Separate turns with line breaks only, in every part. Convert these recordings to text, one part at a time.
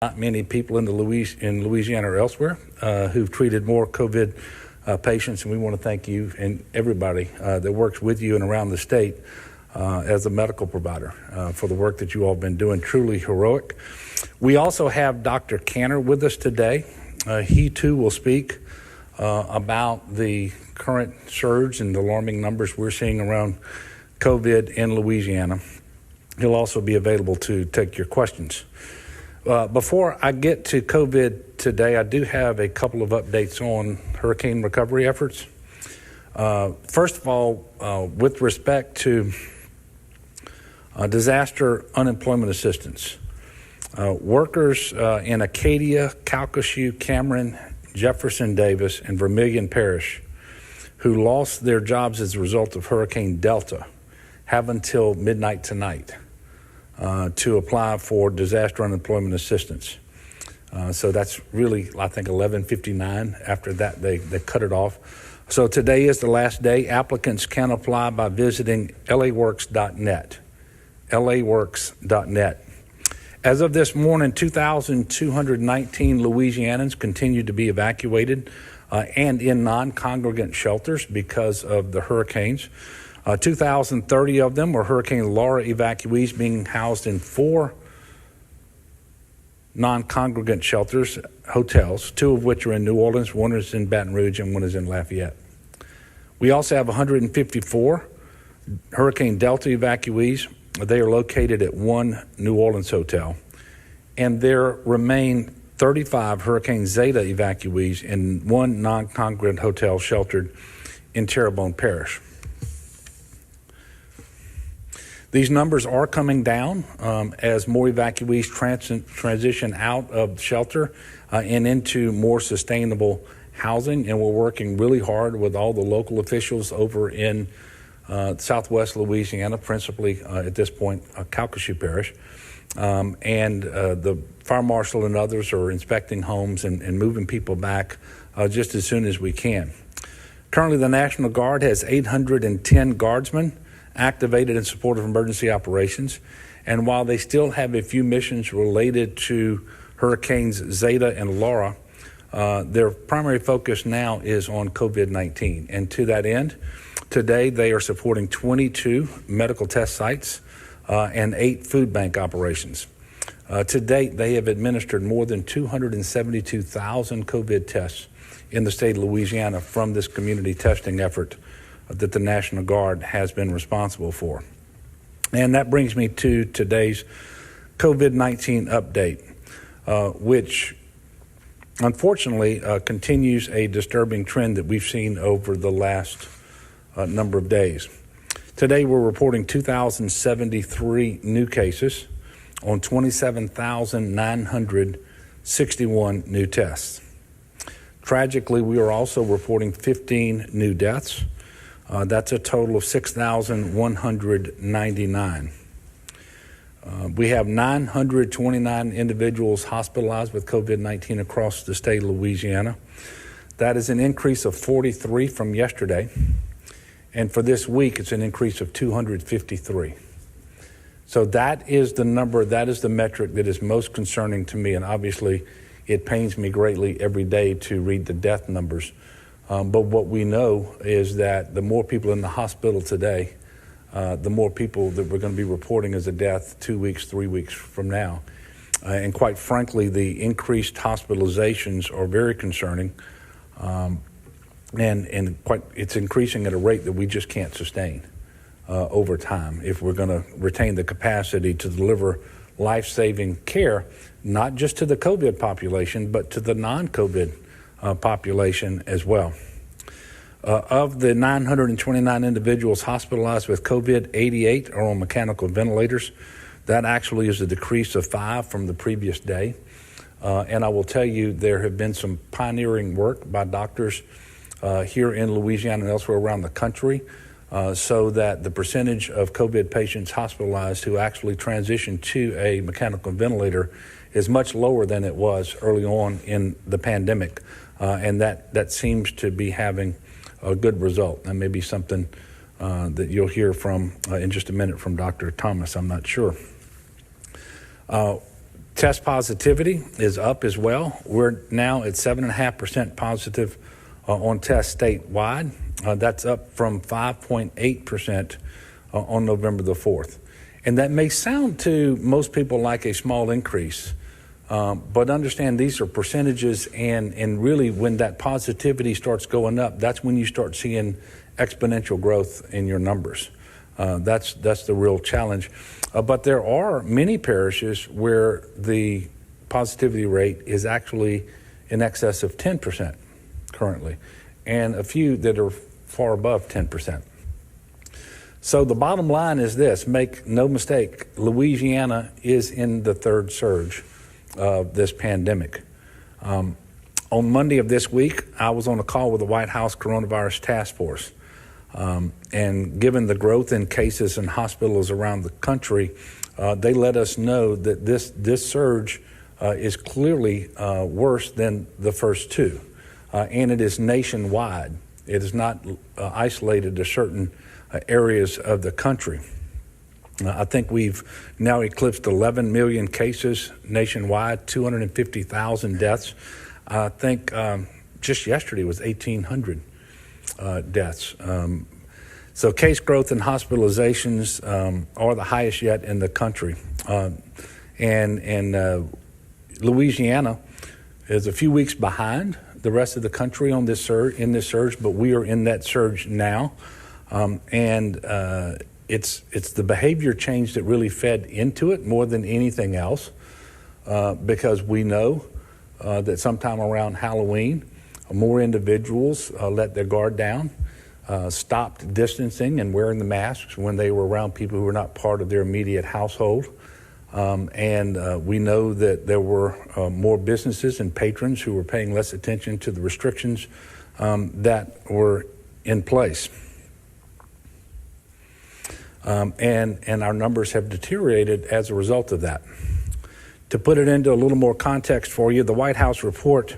Not many people in Louisiana or elsewhere who've treated more COVID patients, and we want to thank you and everybody that works with you and around the state as a medical provider for the work that you all have been doing. Truly heroic. We also have Dr. Canner with us today. He too will speak about the current surge and the alarming numbers we're seeing around COVID in Louisiana. He'll also be available to take your questions. Before I get to COVID today, I do have a couple of updates on hurricane recovery efforts. First of all, with respect to disaster unemployment assistance, workers in Acadia, Calcasieu, Cameron, Jefferson Davis, and Vermilion Parish who lost their jobs as a result of Hurricane Delta have until midnight tonight to apply for disaster unemployment assistance. So that's really, I think, 11:59. After that, they cut it off. So today is the last day. Applicants can apply by visiting laworks.net. laworks.net. As of this morning, 2,219 Louisianans continue to be evacuated and in non-congregant shelters because of the hurricanes. 2,030 of them were Hurricane Laura evacuees being housed in 4 non-congregant shelters, hotels, 2 of which are in New Orleans, 1 is in Baton Rouge, and 1 is in Lafayette. We also have 154 Hurricane Delta evacuees. They are located at 1 New Orleans hotel. And there remain 35 Hurricane Zeta evacuees in 1 non-congregant hotel sheltered in Terrebonne Parish. These numbers are coming down as more evacuees transition out of shelter and into more sustainable housing, and we're working really hard with all the local officials over in southwest Louisiana, principally at this point Calcasieu Parish, and the fire marshal and others are inspecting homes and moving people back just as soon as we can. Currently, the National Guard has 810 guardsmen activated in support of emergency operations. And while they still have a few missions related to Hurricanes Zeta and Laura, their primary focus now is on COVID-19. And to that end, today they are supporting 22 medical test sites and 8 food bank operations. To date, they have administered more than 272,000 COVID tests in the state of Louisiana from this community testing effort that the National Guard has been responsible for. And that brings me to today's COVID-19 update, which unfortunately continues a disturbing trend that we've seen over the last number of days. Today we're reporting 2,073 new cases on 27,961 new tests. Tragically, we are also reporting 15 new deaths. That's a total of 6,199. We have 929 individuals hospitalized with COVID-19 across the state of Louisiana. That is an increase of 43 from yesterday. And for this week, it's an increase of 253. So that is the number, that is the metric that is most concerning to me. And obviously, it pains me greatly every day to read the death numbers. But what we know is that the more people in the hospital today, the more people that we're going to be reporting as a death 2 weeks, 3 weeks from now. And quite frankly, the increased hospitalizations are very concerning. It's increasing at a rate that we just can't sustain over time if we're going to retain the capacity to deliver life-saving care, not just to the COVID population, but to the non-COVID population as well. Of the 929 individuals hospitalized with COVID, 88 are on mechanical ventilators. That actually is a decrease of 5 from the previous day. And I will tell you, there have been some pioneering work by doctors here in Louisiana and elsewhere around the country so that the percentage of COVID patients hospitalized who actually transition to a mechanical ventilator is much lower than it was early on in the pandemic. And that seems to be having a good result. That may be something that you'll hear from in just a minute from Dr. Thomas. I'm not sure. Test positivity is up as well. We're now at 7.5% positive on tests statewide. That's up from 5.8% on November the 4th. And that may sound to most people like a small increase, but understand these are percentages, and really when that positivity starts going up, that's when you start seeing exponential growth in your numbers. That's the real challenge. But there are many parishes where the positivity rate is actually in excess of 10% currently, and a few that are far above 10%. So the bottom line is this: make no mistake, Louisiana is in the third surge of this pandemic. On Monday of this week, I was on a call with the White House Coronavirus Task Force. And given the growth in cases in hospitals around the country, they let us know that this surge is clearly worse than the first two. And it is nationwide. It is not isolated to certain areas of the country. I think we've now eclipsed 11 million cases nationwide, 250,000 deaths. I think just yesterday was 1,800 deaths. So case growth and hospitalizations are the highest yet in the country. And Louisiana is a few weeks behind the rest of the country on this surge, but we are in that surge now. It's the behavior change that really fed into it more than anything else, because we know that sometime around Halloween, more individuals let their guard down, stopped distancing and wearing the masks when they were around people who were not part of their immediate household. We know that there were more businesses and patrons who were paying less attention to the restrictions that were in place. And our numbers have deteriorated as a result of that. To put it into a little more context for you, the White House report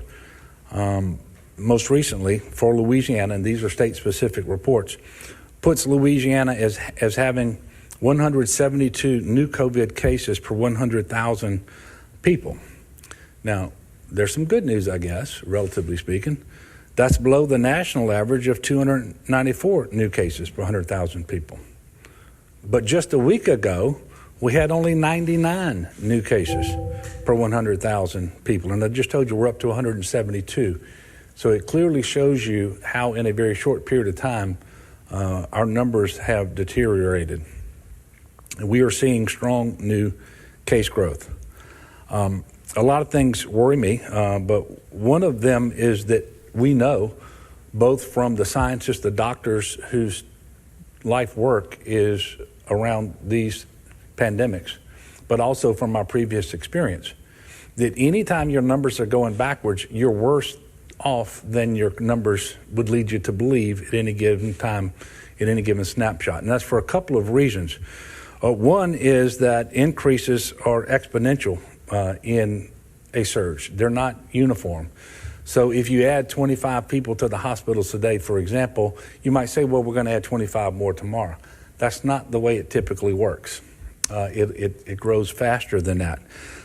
most recently for Louisiana, and these are state-specific reports, puts Louisiana as having 172 new COVID cases per 100,000 people. Now, there's some good news, I guess, relatively speaking. That's below the national average of 294 new cases per 100,000 people. But just a week ago, we had only 99 new cases per 100,000 people. And I just told you we're up to 172. So it clearly shows you how in a very short period of time, our numbers have deteriorated. We are seeing strong new case growth. A lot of things worry me, but one of them is that we know, both from the scientists, the doctors whose life work is around these pandemics, but also from our previous experience, that anytime your numbers are going backwards, you're worse off than your numbers would lead you to believe at any given time, at any given snapshot. And that's for a couple of reasons. One is that increases are exponential in a surge. They're not uniform. So if you add 25 people to the hospitals today, for example, you might say, well, we're going to add 25 more tomorrow. That's not the way it typically works. It grows faster than that.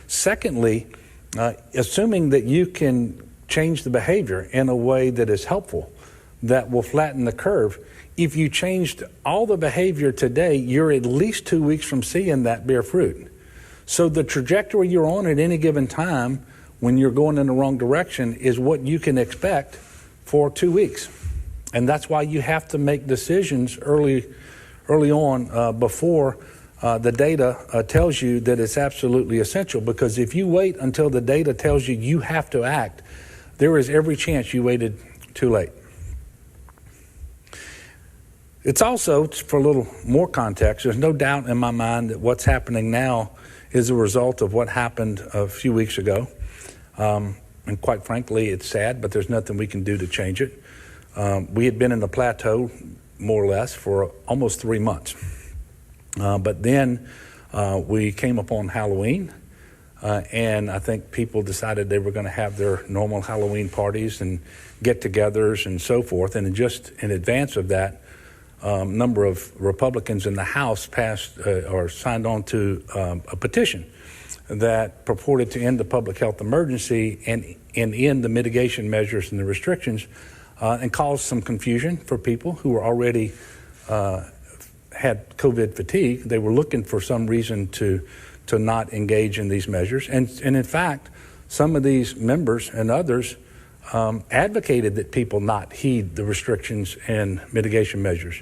Secondly, assuming that you can change the behavior in a way that is helpful, that will flatten the curve, if you changed all the behavior today, you're at least 2 weeks from seeing that bear fruit. So the trajectory you're on at any given time when you're going in the wrong direction is what you can expect for 2 weeks. And that's why you have to make decisions early on before the data tells you that it's absolutely essential. Because if you wait until the data tells you you have to act, there is every chance you waited too late. It's also, for a little more context, there's no doubt in my mind that what's happening now is a result of what happened a few weeks ago. And quite frankly, it's sad, but there's nothing we can do to change it. We had been in the plateau, more or less, for almost 3 months. But then we came upon Halloween, and I think people decided they were going to have their normal Halloween parties and get-togethers and so forth. And just in advance of that, a number of Republicans in the House passed or signed on to a petition that purported to end the public health emergency and end the mitigation measures and the restrictions, and caused some confusion for people who were already had COVID fatigue. They were looking for some reason to not engage in these measures. And in fact, some of these members and others advocated that people not heed the restrictions and mitigation measures.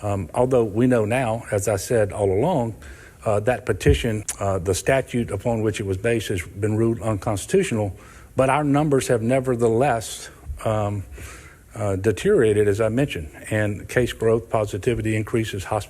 Although we know now, as I said all along, that petition, the statute upon which it was based, has been ruled unconstitutional, but our numbers have nevertheless deteriorated, as I mentioned, and case growth, positivity increases,